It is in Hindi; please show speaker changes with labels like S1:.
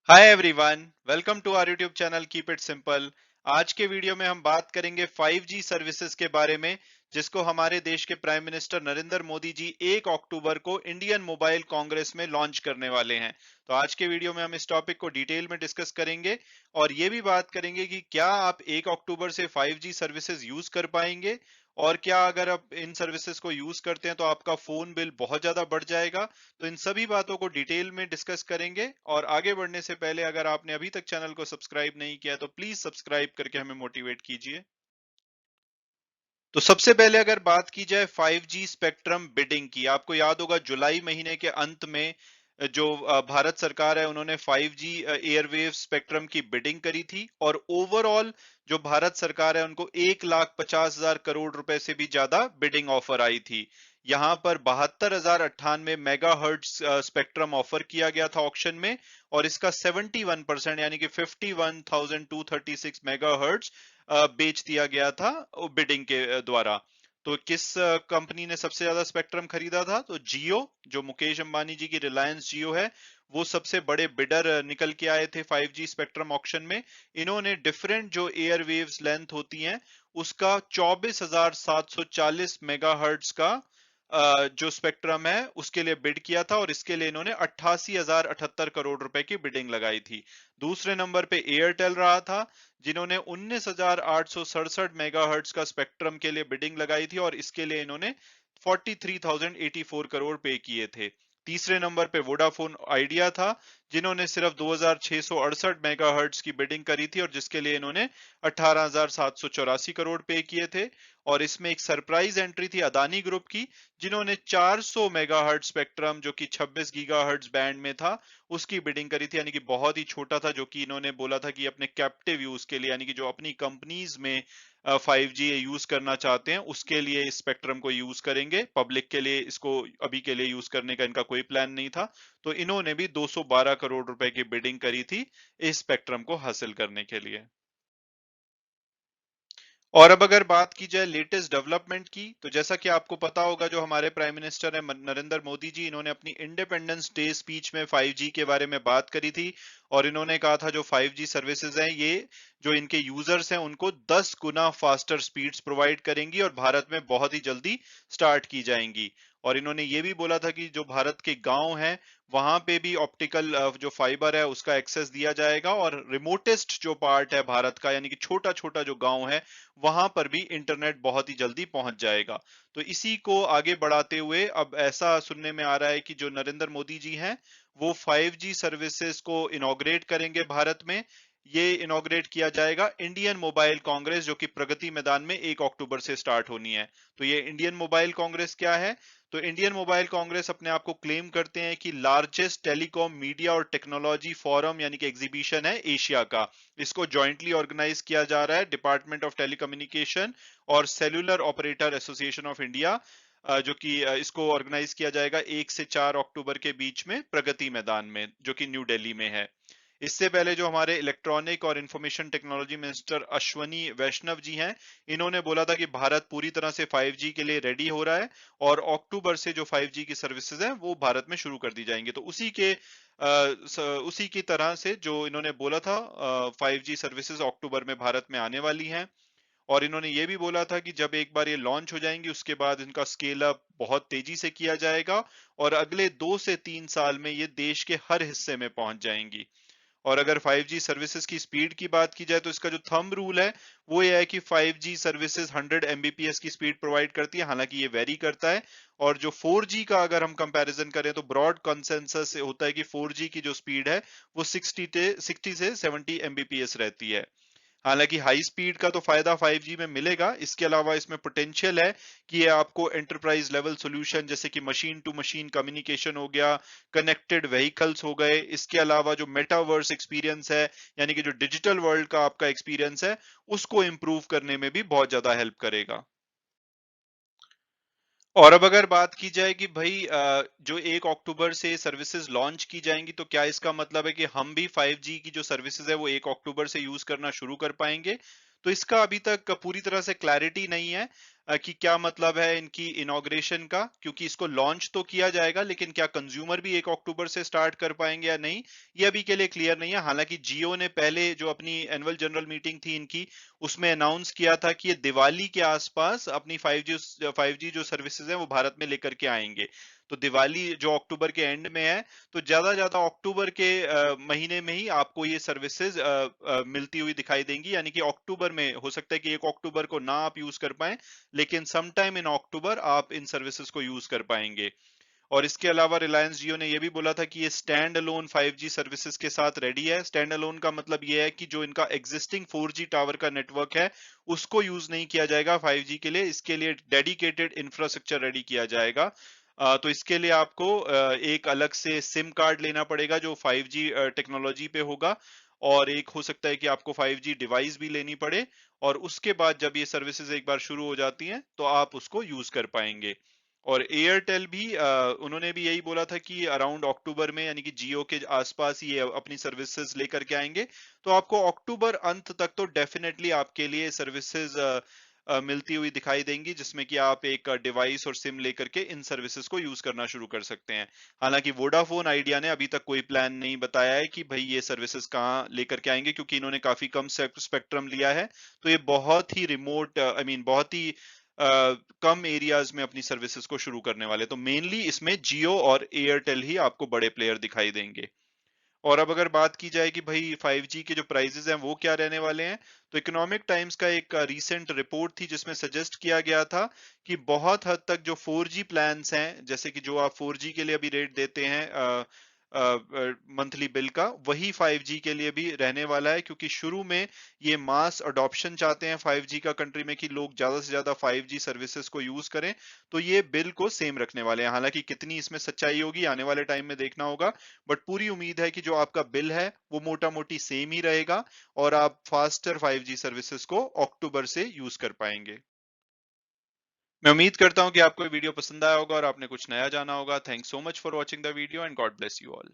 S1: Hi everyone, welcome to our YouTube channel keep it simple. आज के वीडियो में हम बात करेंगे 5G सर्विसेज के बारे में, जिसको हमारे देश के प्राइम मिनिस्टर नरेंद्र मोदी जी 1 अक्टूबर को इंडियन मोबाइल कांग्रेस में लॉन्च करने वाले हैं। तो आज के वीडियो में हम इस टॉपिक को डिटेल में डिस्कस करेंगे और ये भी बात करेंगे कि क्या आप 1 अक्टूबर से 5G सर्विसेज यूज कर पाएंगे, और क्या अगर आप इन सर्विसेज को यूज करते हैं तो आपका फोन बिल बहुत ज्यादा बढ़ जाएगा। तो इन सभी बातों को डिटेल में डिस्कस करेंगे, और आगे बढ़ने से पहले अगर आपने अभी तक चैनल को सब्सक्राइब नहीं किया तो प्लीज सब्सक्राइब करके हमें मोटिवेट कीजिए। तो सबसे पहले अगर बात की जाए 5G स्पेक्ट्रम बिडिंग की, आपको याद होगा जुलाई महीने के अंत में जो भारत सरकार है उन्होंने 5G एयरवेव स्पेक्ट्रम की बिडिंग करी थी, और ओवरऑल जो भारत सरकार है उनको 1,50,000 करोड़ रुपए से भी ज्यादा बिडिंग ऑफर आई थी। यहाँ पर 72,098 मेगा हर्ट्ज स्पेक्ट्रम ऑफर किया गया था ऑक्शन में, और इसका 71% यानी कि 51,236 मेगा हर्ट्ज बेच दिया गया था बिडिंग के द्वारा। तो किस कंपनी ने सबसे ज्यादा स्पेक्ट्रम खरीदा था? तो जियो, जो मुकेश अंबानी जी की रिलायंस जियो है, वो सबसे बड़े बिडर निकल के आए थे 5G स्पेक्ट्रम ऑक्शन में। इन्होंने डिफरेंट जो एयर वेव्स लेंथ होती हैं उसका 24,740 मेगाहर्ट्ज का जो स्पेक्ट्रम है उसके लिए बिड किया था, और इसके लिए इन्होंने 88,078 करोड़ रुपए की बिडिंग लगाई थी। दूसरे नंबर पे एयरटेल रहा था, जिन्होंने 19,867 मेगाहर्ट्ज का स्पेक्ट्रम के लिए बिडिंग लगाई थी, और इसके लिए इन्होंने 43,084 करोड़ पे किए थे। तीसरे नंबर पे वोडाफोन आइडिया था, जिन्होंने सिर्फ 2,668 मेगाहर्ट्ज की बिडिंग करी थी, और जिसके लिए इन्होंने 18,784 करोड़ पे किए थे। और इसमें एक सरप्राइज एंट्री थी अदानी ग्रुप की, जिन्होंने 400 मेगाहर्ट्ज स्पेक्ट्रम जो कि 26 गीगाहर्ट्ज बैंड में था उसकी बिडिंग करी थी, यानी कि बहुत ही छोटा था, जो कि इन्होंने बोला था कि अपने कैप्टिव यूज के लिए, यानी कि जो अपनी कंपनीज में 5G यूज करना चाहते हैं उसके लिए इस स्पेक्ट्रम को यूज करेंगे। पब्लिक के लिए इसको अभी के लिए यूज करने का इनका कोई प्लान नहीं था। तो इन्होंने भी 212 करोड़ रुपए की बिडिंग करी थी इस स्पेक्ट्रम को हासिल करने के लिए। और अब अगर बात की जाए लेटेस्ट डेवलपमेंट की, तो जैसा कि आपको पता होगा जो हमारे प्राइम मिनिस्टर है नरेंद्र मोदी जी, इन्होंने अपनी इंडिपेंडेंस डे स्पीच में 5G के बारे में बात करी थी। और इन्होंने कहा था जो 5G सर्विसेज हैं ये जो इनके यूजर्स हैं उनको 10 गुना फास्टर स्पीड्स प्रोवाइड करेंगी, और भारत में बहुत ही जल्दी स्टार्ट की जाएंगी। और इन्होंने ये भी बोला था कि जो भारत के गांव हैं वहां पे भी ऑप्टिकल जो फाइबर है उसका एक्सेस दिया जाएगा, और रिमोटेस्ट जो पार्ट है भारत का, यानी कि छोटा छोटा जो गांव है वहां पर भी इंटरनेट बहुत ही जल्दी पहुंच जाएगा। तो इसी को आगे बढ़ाते हुए अब ऐसा सुनने में आ रहा है कि जो नरेंद्र मोदी जी हैं वो 5G सर्विसेज को इनॉग्रेट करेंगे भारत में। ये इनॉग्रेट किया जाएगा इंडियन मोबाइल कांग्रेस, जो कि प्रगति मैदान में 1 अक्टूबर से स्टार्ट होनी है। तो ये इंडियन मोबाइल कांग्रेस क्या है? तो इंडियन मोबाइल कांग्रेस अपने आप को क्लेम करते हैं कि लार्जेस्ट टेलीकॉम मीडिया और टेक्नोलॉजी फोरम यानी कि एग्जीबिशन है एशिया का। इसको जॉइंटली ऑर्गेनाइज किया जा रहा है डिपार्टमेंट ऑफ टेलीकम्युनिकेशन और cellular operator association of India, जो कि इसको ऑर्गेनाइज किया जाएगा 1 से 4 अक्टूबर के बीच में प्रगति मैदान में, जो कि न्यू दिल्ली में है। इससे पहले जो हमारे इलेक्ट्रॉनिक और इंफॉर्मेशन टेक्नोलॉजी मिनिस्टर अश्वनी वैष्णव जी हैं, इन्होंने बोला था कि भारत पूरी तरह से 5G के लिए रेडी हो रहा है, और अक्टूबर से जो 5G की सर्विसेज हैं वो भारत में शुरू कर दी जाएंगी। तो उसी की तरह से जो इन्होंने बोला था 5G सर्विसेज अक्टूबर में भारत में आने वाली हैं। और इन्होंने ये भी बोला था कि जब एक बार ये लॉन्च हो जाएंगी उसके बाद इनका स्केल अप बहुत तेजी से किया जाएगा, और अगले 2 से 3 साल में ये देश के हर हिस्से में पहुंच जाएंगी। और अगर 5G सर्विसेज की स्पीड की बात की जाए तो इसका जो थंब रूल है वो ये है कि 5G सर्विसेज 100 Mbps की स्पीड प्रोवाइड करती है, हालांकि ये वेरी करता है। और जो 4G का अगर हम कंपैरिजन करें तो ब्रॉड कंसेंसस होता है कि 4G की जो स्पीड है वो 60 से 70 Mbps रहती है। हालांकि हाई स्पीड का तो फायदा 5G में मिलेगा, इसके अलावा इसमें पोटेंशियल है कि ये आपको एंटरप्राइज लेवल सॉल्यूशन जैसे कि मशीन टू मशीन कम्युनिकेशन हो गया, कनेक्टेड व्हीकल्स हो गए, इसके अलावा जो मेटावर्स एक्सपीरियंस है यानी कि जो डिजिटल वर्ल्ड का आपका एक्सपीरियंस है उसको इंप्रूव करने में भी बहुत ज्यादा हेल्प करेगा। और अब अगर बात की जाए कि भाई जो 1 अक्टूबर से सर्विसेज लॉन्च की जाएंगी तो क्या इसका मतलब है कि हम भी 5G की जो सर्विसेज है वो 1 अक्टूबर से यूज करना शुरू कर पाएंगे? तो इसका अभी तक पूरी तरह से क्लैरिटी नहीं है। कि क्या मतलब है इनकी इनॉग्रेशन का, क्योंकि इसको लॉन्च तो किया जाएगा लेकिन क्या कंज्यूमर भी 1 अक्टूबर से स्टार्ट कर पाएंगे या नहीं, ये अभी के लिए क्लियर नहीं है। हालांकि जियो ने पहले जो अपनी एनुअल जनरल मीटिंग थी इनकी, उसमें अनाउंस किया था कि ये दिवाली के आसपास अपनी 5G जो सर्विसेज है वो भारत में लेकर के आएंगे। तो दिवाली जो अक्टूबर के एंड में है, तो ज्यादा ज्यादा अक्टूबर के महीने में ही आपको ये सर्विसेज मिलती हुई दिखाई देंगी, यानी कि अक्टूबर में हो सकता है कि 1 अक्टूबर को ना आप यूज कर पाए, लेकिन सम टाइम इन अक्टूबर आप इन सर्विसेज को यूज कर पाएंगे। और इसके अलावा रिलायंस जियो ने यह भी बोला था कि ये स्टैंड अलोन 5G सर्विसेज के साथ रेडी है। स्टैंड अलोन का मतलब ये है कि जो इनका एग्जिस्टिंग 4G टावर का नेटवर्क है उसको यूज नहीं किया जाएगा 5G के लिए, इसके लिए डेडिकेटेड इंफ्रास्ट्रक्चर रेडी किया जाएगा। तो इसके लिए आपको एक अलग से सिम कार्ड लेना पड़ेगा जो 5G टेक्नोलॉजी पे होगा, और एक हो सकता है कि आपको 5G डिवाइस भी लेनी पड़े, और उसके बाद जब ये सर्विसेज एक बार शुरू हो जाती हैं तो आप उसको यूज कर पाएंगे। और एयरटेल भी उन्होंने भी यही बोला था कि अराउंड अक्टूबर में, यानी कि जियो के आसपास ही ये अपनी सर्विसेज लेकर के आएंगे। तो आपको अक्टूबर अंत तक तो डेफिनेटली आपके लिए सर्विसेज मिलती हुई दिखाई देंगी, जिसमें कि आप एक डिवाइस और सिम लेकर के इन सर्विसेज को यूज करना शुरू कर सकते हैं। हालांकि वोडाफोन आइडिया ने अभी तक कोई प्लान नहीं बताया है कि भाई ये सर्विसेज कहाँ लेकर के आएंगे, क्योंकि इन्होंने काफी कम स्पेक्ट्रम लिया है। तो ये बहुत ही रिमोट, आई मीन बहुत ही कम एरियाज में अपनी सर्विसेज को शुरू करने वाले। तो मेनली इसमें जियो और एयरटेल ही आपको बड़े प्लेयर दिखाई देंगे। और अब अगर बात की जाए कि भाई 5G के जो प्राइसेस हैं वो क्या रहने वाले हैं, तो इकोनॉमिक टाइम्स का एक रीसेंट रिपोर्ट थी जिसमें सजेस्ट किया गया था कि बहुत हद तक जो 4G प्लान्स हैं, जैसे कि जो आप 4G के लिए अभी रेट देते हैं मंथली बिल का, वही 5G के लिए भी रहने वाला है, क्योंकि शुरू में ये मास अडॉप्शन चाहते हैं 5G का कंट्री में, कि लोग ज्यादा से ज्यादा 5G सर्विसेज को यूज करें। तो ये बिल को सेम रखने वाले हैं। हालांकि कितनी इसमें सच्चाई होगी आने वाले टाइम में देखना होगा, बट पूरी उम्मीद है कि जो आपका बिल है वो मोटा मोटी सेम ही रहेगा, और आप फास्टर 5G सर्विसेज को अक्टूबर से यूज कर पाएंगे। मैं उम्मीद करता हूं कि आपको ये वीडियो पसंद आया होगा और आपने कुछ नया जाना होगा। Thanks so much for watching the video and God bless you all.